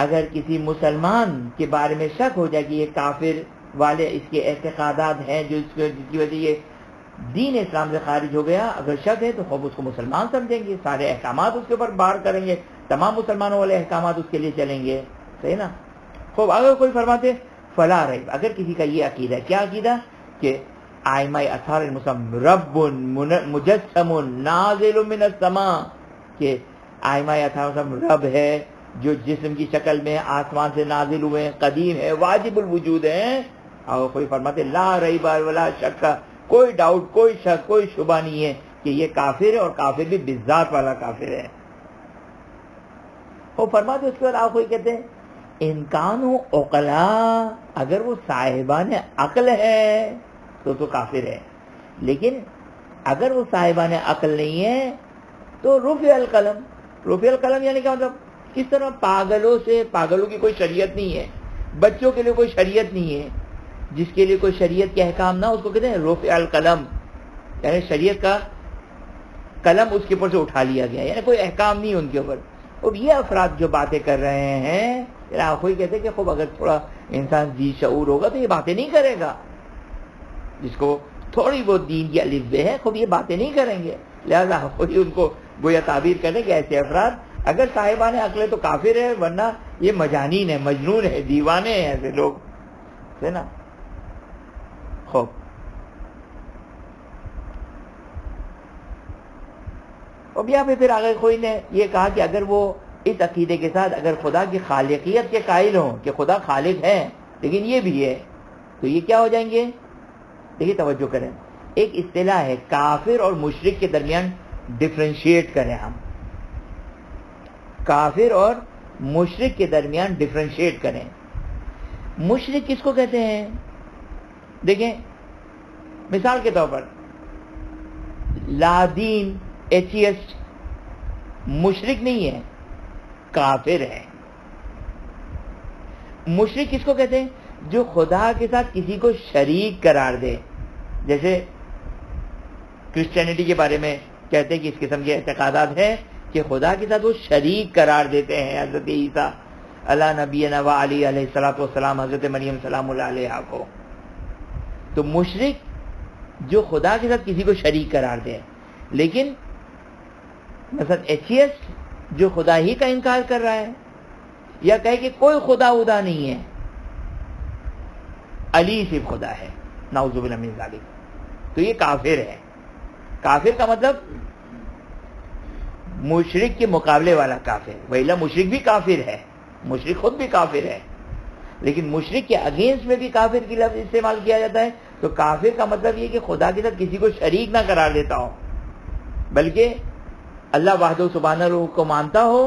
اگر کسی مسلمان کے بارے میں شک ہو جائے کہ یہ کافر والے اس کے اعتقادات ہیں جس کی وجہ یہ دین اسلام سے خارج ہو گیا، اگر شک ہے تو خوب اس کو مسلمان سمجھیں گے، سارے احکامات اس کے اوپر بار کریں گے، تمام مسلمانوں والے احکامات اس کے لیے چلیں گے. صحیح نا؟ خوب اگر کوئی فرماتے فلا ریب، اگر کسی کا یہ عقیدہ ہے، کیا عقیدہ؟ کہ آئمہ اطہار المسلم رب مجسم نازل من السماء، کہ آئمہ اطہار المسلم رب ہے جو جسم کی شکل میں آسمان سے نازل ہوئے ہیں، قدیم ہے، واجب الوجود ہیں. اور کوئی فرماتے لا ریب ولا شک، کوئی ڈاؤٹ، کوئی شک، کوئی شبہ نہیں ہے کہ یہ کافر ہے، اور کافر بھی بالذات والا کافر ہے. وہ فرماتے اس کے بعد آپ کوئی کہتے ہیں انکان و عقلا، اگر وہ صاحبان عقل ہے تو کافر ہے، لیکن اگر وہ صاحبان عقل نہیں ہے تو رفع القلم. رفع القلم یعنی کیا مطلب؟ کس طرح پاگلوں کی کوئی شریعت نہیں ہے، بچوں کے لیے کوئی شریعت نہیں ہے، جس کے لیے کوئی شریعت کے احکام نہ، اس کو کہتے ہیں رفع القلم، یعنی شریعت کا قلم اس کے اوپر سے اٹھا لیا گیا، یعنی کوئی احکام نہیں ان کے اوپر. اور یہ افراد جو باتیں کر رہے ہیں، کوئی کہتے ہیں کہ خوب اگر تھوڑا انسان ذی شعور ہوگا تو یہ باتیں نہیں کرے گا، جس کو تھوڑی بہت دین کی الف بے ہے، خوب یہ باتیں نہیں کریں گے. لہذا کوئی ان کو گویا تعبیر کرنے کہ ایسے افراد اگر صاحبان عقل تو کافر ہے، ورنہ یہ مجانین ہے، مجنون ہے، دیوانے ہیں ایسے لوگ، ہے نا. خوب اب یہاں پہ پھر آگے کوئی نے یہ کہا کہ اگر وہ اس عقیدے کے ساتھ اگر خدا کی خالقیت کے قائل ہوں کہ خدا خالق ہے لیکن یہ بھی ہے، تو یہ کیا ہو جائیں گے؟ دیکھیے توجہ کریں، ایک اصطلاح ہے کافر اور مشرک کے درمیان ڈفرینشیٹ کریں ہم، کافر اور مشرک کے درمیان ڈفرینشیٹ کریں. مشرک کس کو کہتے ہیں؟ دیکھیں مثال کے طور پر لادین ایتھیسٹ مشرک نہیں ہے، کافر ہے. مشرک کس کو کہتے ہیں؟ جو خدا کے ساتھ کسی کو شریک قرار دے. جیسے کرسچینٹی کے بارے میں کہتے ہیں کہ اس قسم کے اعتقادات ہیں کہ خدا کے ساتھ وہ شریک قرار دیتے ہیں حضرت عیسیٰ علی نبینا و علی علیہ الصلوۃ والسلام، حضرت مریم سلام اللہ علیہا کو. تو مشرک جو خدا کے ساتھ کسی کو شریک قرار دے. لیکن مثلا ایتھیسٹ جو خدا ہی کا انکار کر رہا ہے، یا کہے کہ کوئی خدا ودا نہیں ہے، علی صرف خدا ہے، نعوذ باللہ من ذالک، تو یہ کافر ہے. کافر کا مطلب مشرک کے مقابلے والا کافر. ویلا مشرک بھی کافر ہے، مشرک خود بھی کافر ہے، لیکن مشرک کے اگینسٹ میں بھی کافر کی لفظ استعمال کیا جاتا ہے. تو کافر کا مطلب یہ کہ خدا کے ساتھ کسی کو شریک نہ قرار دیتا ہو، بلکہ اللہ وحدہ سبحانہ کو مانتا ہو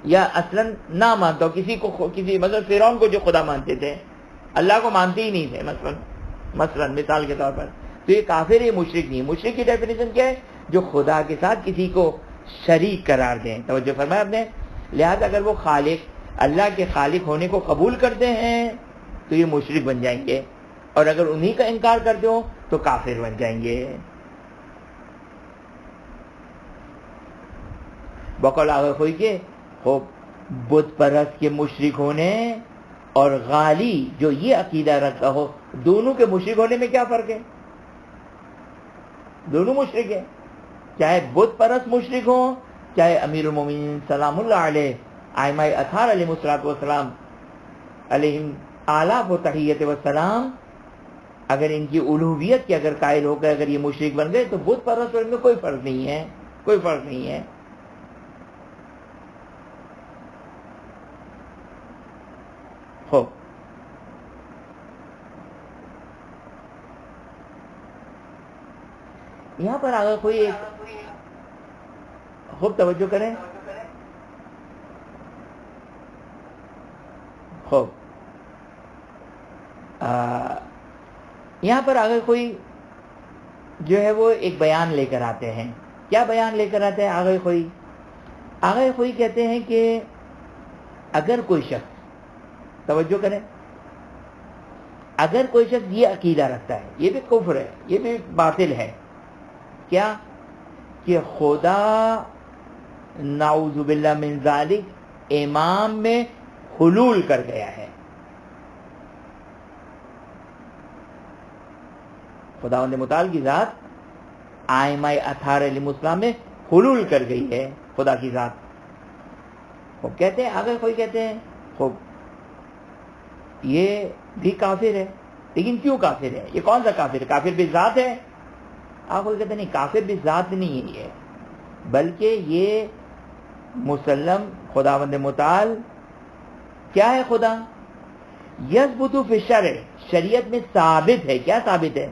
یا اصلا نہ مانتا ہو. کسی مثلا فرعون کو جو خدا مانتے تھے، اللہ کو مانتے ہی نہیں تھے مثلا مثال کے طور پر، تو یہ کافر ہے، مشرک نہیں. مشرک کی ڈیفینیشن کیا ہے؟ جو خدا کے ساتھ کسی کو شریک قرار دیں. توجہ فرمایا آپ نے. لہذا اگر وہ خالق، اللہ کے خالق ہونے کو قبول کرتے ہیں تو یہ مشرک بن جائیں گے، اور اگر انہی کا انکار کرتے ہو تو کافر بن جائیں گے. بقول آگے کوئی کہ خوب بت پرست کے مشرک ہونے اور غالی جو یہ عقیدہ رکھتا ہو، دونوں کے مشرک ہونے میں کیا فرق ہے؟ دونوں مشرک ہیں، چاہے بت پرست مشرک ہوں، چاہے امیر المومنین سلام اللہ علیہ ائمہ اطہار علیہ الصلوۃ والسلام علیہم آلاف و تحیت والسلام، اگر ان کی الوہیت کے اگر قائل ہو کر اگر یہ مشرک بن گئے تو بت پرست اور ان میں کوئی فرق نہیں ہے، کوئی فرق نہیں ہے. خوب یہاں پر اگر کوئی ایک خوب توجہ کریں، خوب یہاں پر اگر کوئی جو ہے وہ ایک بیان لے کر آتے ہیں. کیا بیان لے کر آتے ہیں؟ آگے کوئی کہتے ہیں کہ اگر کوئی شخص، توجہ کریں، اگر کوئی شخص یہ عقیدہ رکھتا ہے، یہ بھی کفر ہے، یہ بھی باطل ہے، کیا کہ خدا نعوذ باللہ من ذالک امام میں حلول کر گیا ہے. خداوند متعال کی ذات ائمہ اطہار علیہ السلام میں حلول کر گئی ہے، خدا کی ذات. خوب کہتے ہیں، اگر کوئی کہتے ہیں خوب یہ بھی کافر ہے. لیکن کیوں کافر ہے؟ یہ کون سا کافر ہے؟ کافر بالذات ہے؟ آپ کو کہتے ہیں نہیں، کافر بالذات نہیں ہے یہ، بلکہ یہ مسلم خداوند متعال کیا ہے؟ خدا یثبت فی الشرع، شریعت میں ثابت ہے. کیا ثابت ہے؟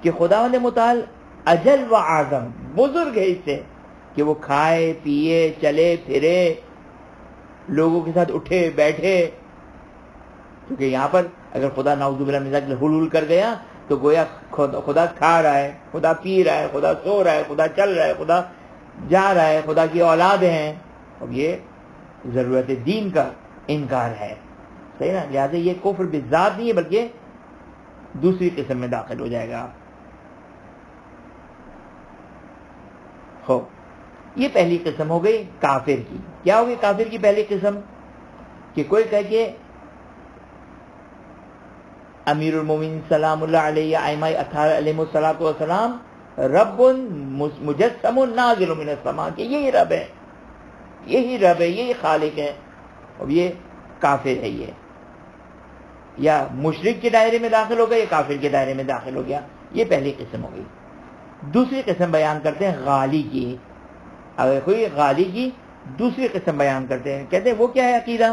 کہ خداوند متعال اجل و اعظم، بزرگ ہے اس سے کہ وہ کھائے پیے چلے پھرے، لوگوں کے ساتھ اٹھے بیٹھے. کیونکہ یہاں پر اگر خدا نعوذ باللہ من ذلک حلول کر گیا تو گویا خدا کھا رہا ہے، خدا پی رہا ہے، خدا سو رہا ہے، خدا چل رہا ہے، خدا جا رہا ہے، خدا کی اولادیں ہیں. اب یہ ضرورت دین کا انکار ہے، صحیح نا؟ لہٰذا یہ کفر بالذات نہیں ہے بلکہ دوسری قسم میں داخل ہو جائے گا. ہو یہ پہلی قسم ہو گئی کافر کی. کیا ہوگی کافر کی پہلی قسم؟ کہ کوئی کہے کہ امیر المومنین سلام اللہ علیہ، ائمہ اطہار علیہم الصلوۃ والسلام رب مجسم نازل من السماء، کہ یہی رب ہے، یہی رب ہے، یہی خالق ہے. اب یہ کافر ہے. یہ یا مشرک کے دائرے میں داخل ہو گیا یا کافر کے دائرے میں داخل ہو گیا. یہ پہلی قسم ہو گئی. دوسری قسم بیان کرتے ہیں غالی کی. اگر کوئی غالی کی دوسری قسم بیان کرتے ہیں، کہتے ہیں وہ کیا ہے عقیدہ؟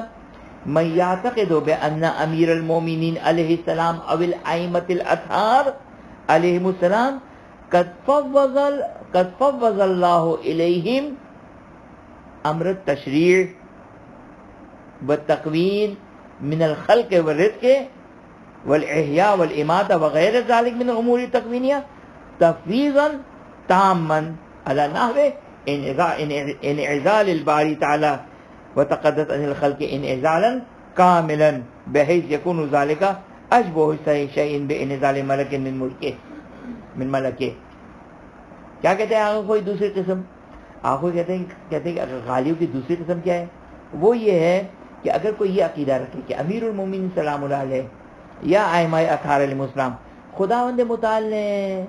من یعتقد بان امیر المومنین علیہ السلام او الائمۃ الاطہار علیہم السلام قد فوض اللہ الیہم امر التشریع والتقوین من الخلق والرزق والاحیاء والاماتہ وغیر ذلك من الامور التکوینیہ تفویضا تاما على نحو انعزال الباری تعالی وتقدس عن الخلق انعزالا کاملا بحيث يكون ذلك اشبه شيء بانعزال ملک من ملکه. کیا کہتے ہیں آگے کوئی دوسری قسم؟ آگے کہتے ہیں کہ غالیوں کی دوسری قسم کیا ہے؟ وہ یہ ہے کہ اگر کوئی یہ عقیدہ رکھے کہ امیر المومنین سلام اللہ علیہ یا ائمہ اطہار علیہم السلام خداوند متعال نے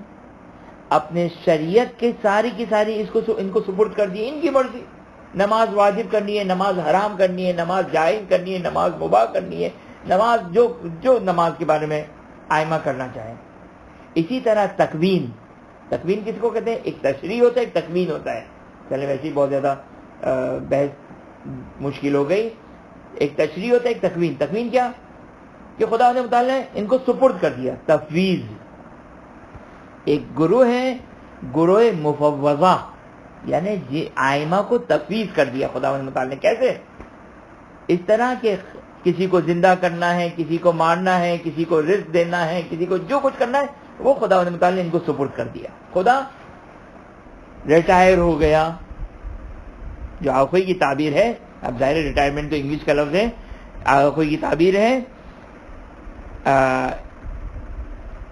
اپنے شریعت کے ساری کی ساری ان کو سپرد کر دی، ان کی مرضی، نماز واجب کرنی ہے، نماز حرام کرنی ہے، نماز جائز کرنی ہے، نماز مباح کرنی ہے، نماز جو نماز کے بارے میں ائمہ کرنا چاہیں. اسی طرح تکوین کس کو کہتے ہیں؟ ایک تشریع ہوتا ہے، ایک تکوین ہوتا ہے. چلے ویسے ہی بہت زیادہ بحث مشکل ہو گئی. ایک تشریع ہوتا ہے، ایک تکوین. تکوین کیا؟ کہ خدا نے متعال نے ان کو سپرد کر دیا. تفویض ایک گروہ ہے، گروہ مفوضہ، یعنی ائمہ کو تفویض کر دیا خدا نے متعال نے. کیسے؟ اس طرح کہ کسی کو زندہ کرنا ہے، کسی کو مارنا ہے، کسی کو رزق دینا ہے، کسی کو جو کچھ کرنا ہے وہ خدا نے متعال نے ان کو سپرد کر دیا. خدا ریٹائر ہو گیا، جو آخوئی کی تعبیر ہے. اب ظاہر ریٹائرمنٹ تو انگلش کا لفظ ہے، آخوئی کی تعبیر ہے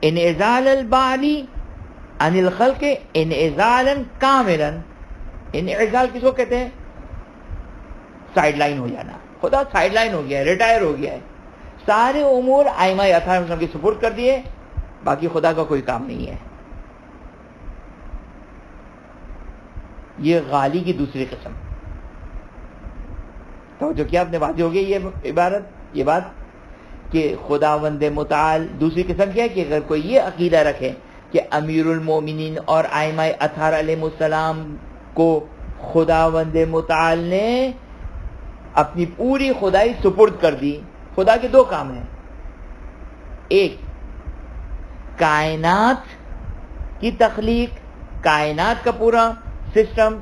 انعزال الباری عن الخلق انعزالا کاملا. انعزال کس کو کہتے ہیں؟ سائیڈ لائن ہو جانا. خدا سائیڈ لائن ہو گیا ہے، ریٹائر ہو گیا ہے، سارے امور ائمہ اطہار کے سپرد کر دیے، باقی خدا کا کوئی کام نہیں ہے. یہ غالی کی دوسری قسم. تو جو کیا اپنے واضح ہو گئی یہ بات کہ خداوند متعال دوسری قسم کیا ہے کہ اگر کوئی یہ عقیدہ رکھے کہ امیر المومنین اور ائمہ اطہار علیہم السلام کو خداوند متعال نے اپنی پوری خدائی سپرد کر دی. خدا کے دو کام ہیں، ایک کائنات کی تخلیق، کائنات کا پورا سسٹم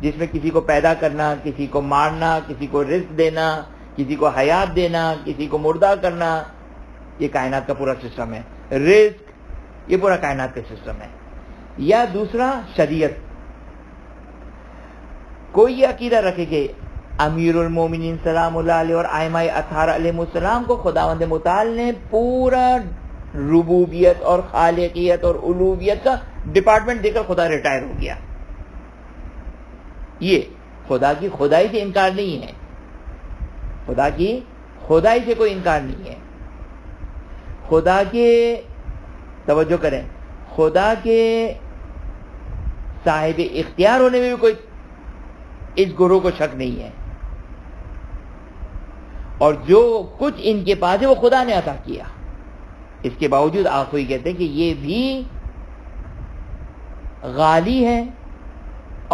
جس میں کسی کو پیدا کرنا، کسی کو مارنا، کسی کو رزق دینا، کسی کو حیات دینا، کسی کو مردہ کرنا، یہ کائنات کا پورا سسٹم ہے. رزق یہ پورا کائنات کا سسٹم ہے. یا دوسرا شریعت. کوئی یہ عقیدہ رکھے کہ امیر المومنین سلام اللہ علیہ اور ائمہ اطہار علیہم السلام کو خداوند متعال نے پورا ربوبیت اور خالقیت اور الوہیت کا ڈپارٹمنٹ دے کر خدا ریٹائر ہو گیا. یہ خدا کی خدائی سے انکار نہیں ہے، خدا کی خدائی سے کوئی انکار نہیں ہے. خدا کے توجہ کریں، خدا کے صاحب اختیار ہونے میں بھی کوئی اس گروہ کو شک نہیں ہے. اور جو کچھ ان کے پاس ہے وہ خدا نے عطا کیا. اس کے باوجود آخوئی کہتے ہیں کہ یہ بھی غالی ہے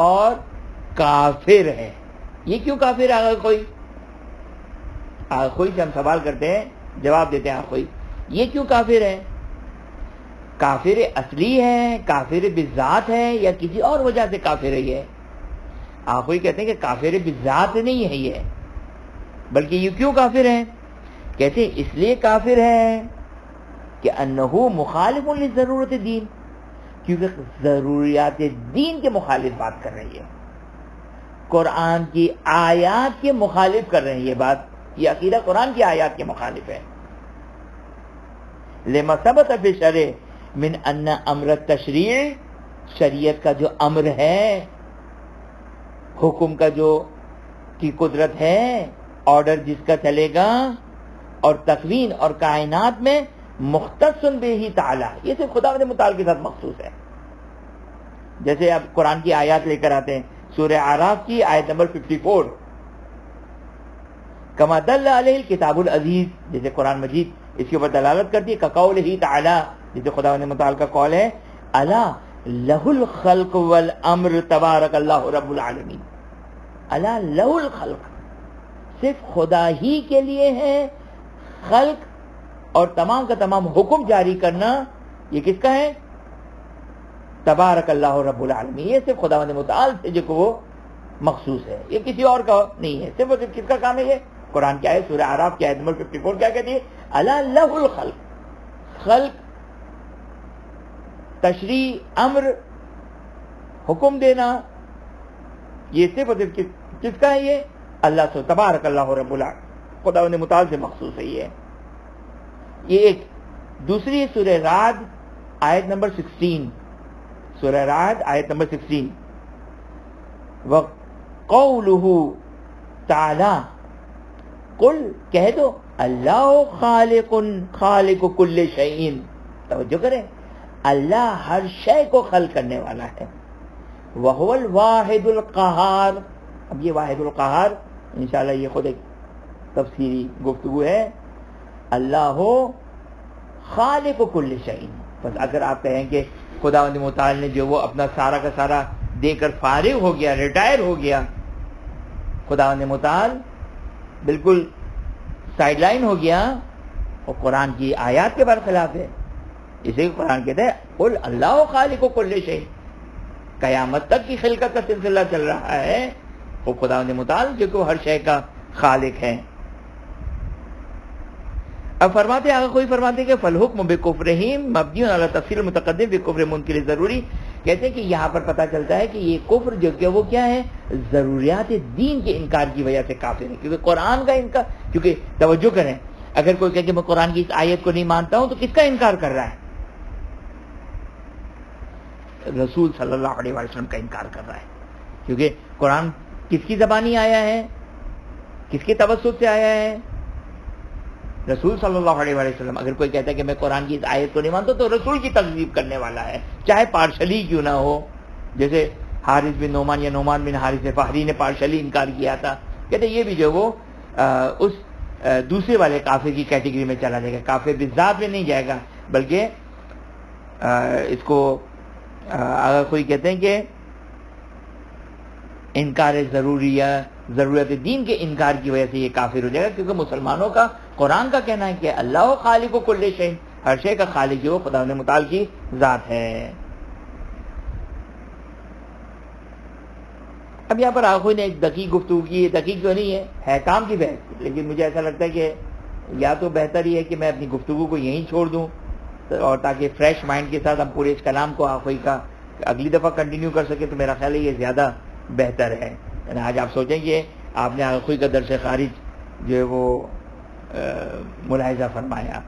اور کافر ہے. یہ کیوں کافر ہے آخوئی؟ آخوئی سے ہم سوال کرتے ہیں، جواب دیتے ہیں آخوئی یہ کیوں کافر ہے؟ کافر اصلی ہے، کافر بذات ہے، یا کسی اور وجہ سے کافر ہے یہ؟ آخوئی کہتے ہیں کہ کافر بذات نہیں ہے یہ، بلکہ یہ کیوں کافر ہے؟ کہتے ہیں اس لیے کافر ہے کہ انہو مخالف لضرورت دین، کیونکہ ضروریات دین کے مخالف بات کر رہی ہے، قرآن کی آیات کے مخالف کر رہے ہیں. یہ بات، یہ عقیدہ قرآن کی آیات کے مخالف ہے. لما ثبت فی الشرع من ان امر التشریع، شریعت کا جو امر ہے، حکم کا جو کی قدرت ہے، آرڈر جس کا چلے گا، اور تکوین اور کائنات میں مختص بہ تعالی، یہ صرف خداوند متعال کے ساتھ مخصوص ہے. جیسے آپ قرآن کی آیات لے کر آتے ہیں، سورہ اعراف کی آیت نمبر 54، کما دل علیہ الکتاب العزیز، جیسے قرآن مجید اس کے اوپر دلالت کرتی ہے، کقولہ تعالی، جیسے خداوند متعال کا قول ہے، الا لہ الخلق والامر تبارک اللہ رب العالمین. الا لہ الخلق، صرف خدا ہی کے لیے ہے خلق اور تمام کا تمام حکم جاری کرنا. یہ کس کا ہے؟ تبارک اللہ رب العالمین. یہ صرف خداوند متعال سے جو وہ مخصوص ہے، یہ کسی اور کا نہیں ہے. صرف کس کا کام ہے یہ؟ قرآن کی آیت سورہ اعراف کی آیت نمبر 54 کیا کہتی ہے؟ الا لہ الخلق، خلق، تشریع، امر، حکم دینا، یہ صرف اور صرف کس کا ہے؟ یہ اللہ سے، تبارک اللہ رب العالمین، خداوند متعال سے مخصوص ہے یہ ایک. دوسری سورہ رعد آیت نمبر 16، سورہ رعد آیت نمبر 16، وقولہ تعالی، قل کہہ دو، اللہ خالق کل شیء، توجہ کریں، اللہ ہر شے کو خلق کرنے والا ہے. وہو الواحد القہار. اب یہ واحد القہار انشاءاللہ یہ خود ایک تفسیری گفتگو ہے. اللہ ہو خالق کل شیء. بس اگر آپ کہیں کہ خداوند متعال نے جو وہ اپنا سارا کا سارا دے کر فارغ ہو گیا، ریٹائر ہو گیا، خداوند متعال بالکل سائیڈ لائن ہو گیا، اور قرآن کی آیات کے برخلاف ہے. اسے قرآن کہتے ہیں قل اللہ خالق کل شیء. قیامت تک کی خلقت کا سلسلہ چل رہا ہے، وہ خداوند متعال جو کہ ہر شے کا خالق ہے. اب فرماتے آگے کوئی فرماتے کہ فالحکم بکفرہم مبنی علی تفصیل متقدم بکفر منکر ضروری. کہتے ہیں کہ یہاں پر پتہ چلتا ہے کہ یہ کفر جو کہ وہ کیا ہے؟ ضروریات دین کے انکار کی وجہ سے کافر ہے. کیونکہ قرآن کا انکار، کیونکہ توجہ کریں، اگر کوئی کہے کہ میں قرآن کی اس آیت کو نہیں مانتا ہوں، تو کس کا انکار کر رہا ہے؟ رسول صلی اللہ علیہ وسلم کا انکار کر رہا ہے. کیونکہ قرآن کس کی زبانی آیا ہے؟ کس کے توسط سے آیا ہے؟ رسول صلی اللہ علیہ وسلم. اگر کوئی کہتا ہے کہ میں قرآن کی اس آیت کو نہیں مانتا تو رسول کی تکذیب کرنے والا ہے، چاہے پارشلی کیوں نہ ہو. جیسے حارث بن نعمان یا نعمان بن حارث فہری نے پارشلی انکار کیا تھا. کہتے ہیں یہ بھی جو وہ اس دوسرے والے کافر کی کیٹیگری میں چلا جائے گا، کافر بالذات میں نہیں جائے گا، بلکہ اس کو اگر کوئی کہتے ہیں کہ انکار ضرورت دین کے انکار کی وجہ سے یہ کافر ہو جائے گا. کیونکہ مسلمانوں کا قرآن کا کہنا ہے کہ اللہ خالق کل شیء، ہر شے کا خالق جو خداوند متعال کی ذات ہے. اب یہاں پر آخوئی نے ایک دقیق گفتگو کی. دقیق تو نہیں ہے کام کی بحث، لیکن مجھے ایسا لگتا ہے کہ یا تو بہتر ہی ہے کہ میں اپنی گفتگو کو یہیں چھوڑ دوں، اور تاکہ فریش مائنڈ کے ساتھ ہم پورے اس کلام کو آخوئی کا اگلی دفعہ کنٹینیو کر سکے. تو میرا خیال ہے یہ زیادہ بہتر ہے. یعنی آج آپ سوچیں کہ آپ نے آخوئی کا درس خارج جو ہے وہ ملاحظہ فرمایا،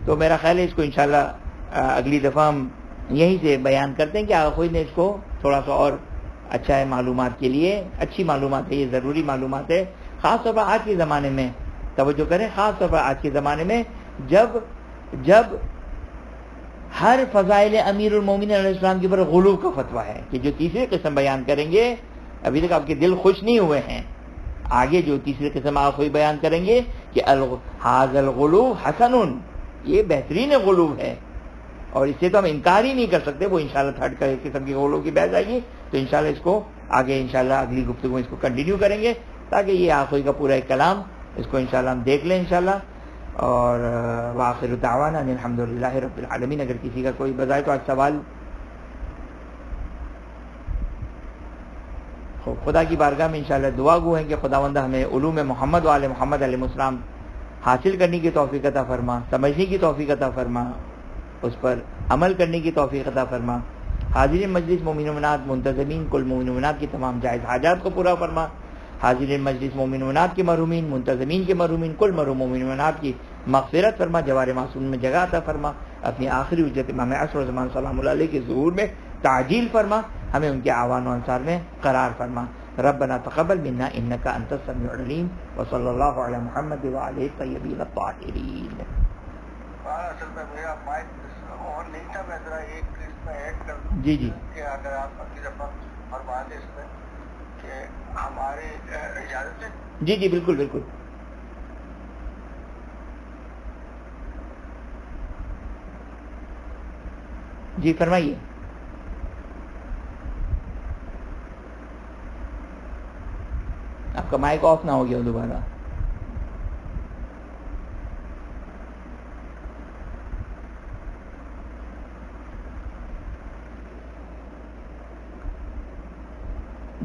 تو میرا خیال ہے اس کو انشاءاللہ اگلی دفعہ ہم یہیں سے بیان کرتے ہیں کہ آخوئی نے اس کو تھوڑا سا اور اچھا ہے معلومات کے لیے. اچھی معلومات ہے، یہ ضروری معلومات ہے، خاص طور پر آج کے زمانے میں. توجہ کریں، خاص طور پر آج کے زمانے میں جب ہر فضائل امیر المومنین علیہ السلام کے اوپر غلو کا فتویٰ ہے کہ جو تیسری قسم بیان کریں گے، ابھی تک آپ کے دل خوش نہیں ہوئے ہیں، آگے جو تیسری قسم آخوئی بیان کریں گے کہ ھذا الغلو حسن، یہ بہترین غلو ہے، اور اس سے تو ہم انکار ہی نہیں کر سکتے. وہ انشاءاللہ تھرڈ کا قسم کی غلو کی بحث آئے گی تو انشاءاللہ اس کو آگے انشاءاللہ اگلی گفتگو میں اس کو کنٹینیو کریں گے، تاکہ یہ آخری کا پورا ایک کلام اس کو انشاءاللہ ہم دیکھ لیں انشاءاللہ. اور وآخر دعوانا ان الحمدللہ رب العالمین. اگر کسی کا کوئی بظاہر تو سوال خدا کی بارگاہ میں انشاءاللہ دعا گو ہیں کہ خداوند ہمیں علوم محمد و آل محمد علیہ السلام حاصل کرنے کی توفیق عطا فرما، سمجھنے کی توفیق عطا فرما، اس پر عمل کرنے کی توفیق عطا فرما. حاضرین مجلس مومن و مومنات منتظمین کل مومن و مومنات کی تمام جائز حاجات کو پورا فرما. حاضرین مجلس مومن و مومنات کے محرومین، منتظمین کے محرومین، کل محروم مومن و مومنات کی مغفرت فرما، جوار معصوم میں جگہ عطا فرما. اپنی آخری اجرت امام عصر زمان سلام اللہ علیہ کے ظہور میں تعجیل فرما، ہمیں ان کے اعوان و انصار میں قرار فرما. ربنا تقبل منا انک انت السمیع العلیم وصلی اللہ علی محمد وعلی الطیبین الطاہرین. اصل میں میرا مائک اور نہیں تھا، میں ذرا ایک اس میں ایڈ کر دوں جی جی کہ اگر آپ اگلی دفعہ فرما دیں اس میں کہ ہمارے اجازت ہے. جی جی بالکل بالکل. جی فرمائیے. آپ کا مائک آف نہ ہو گیا دوبارہ.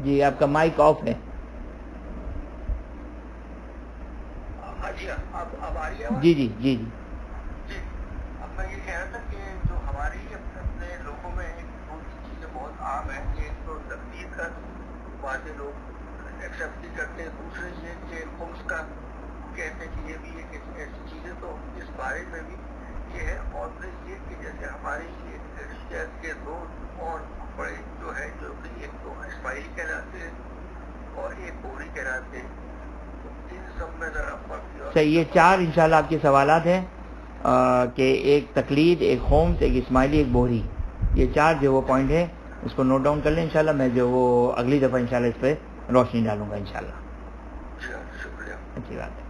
جی آپ کا مائک آف ہے. جی اب آ رہی ہے. جی جی جی جی جی اب میں یہ کہہ رہا تھا کہ جو ہماری اپنے لوگوں میں دو چیزیں بہت عام ہیں. ایک تو تقدیر کا بعض لوگ ایکسیپٹ نہیں کرتے، دوسرے یہ کہ خمس کا کہتے ہیں کہ یہ بھی ایک ایسی چیز ہے. تو اس بارے میں بھی یہ ہے. اور پھر یہ کہ جیسے ہماری ریلیجن کے دو اور بڑے جو ہے جو کہ ایک تو اسماعیلی کہلاتے ہیں اور ایک بوری کہلاتے ہیں. تو ان سب میں ذرا فرق. صحیح. یہ چار انشاءاللہ آپ کے سوالات ہیں کہ ایک تقلید، ایک خومس، ایک اسماعیلی، ایک بوہری. یہ چار جو وہ پوائنٹ ہے اس کو نوٹ ڈاؤن کر لیں. انشاءاللہ میں جو وہ اگلی دفعہ انشاءاللہ اس پہ روشنی ڈالوں گا انشاءاللہ. شکریہ. اچھی بات ہے.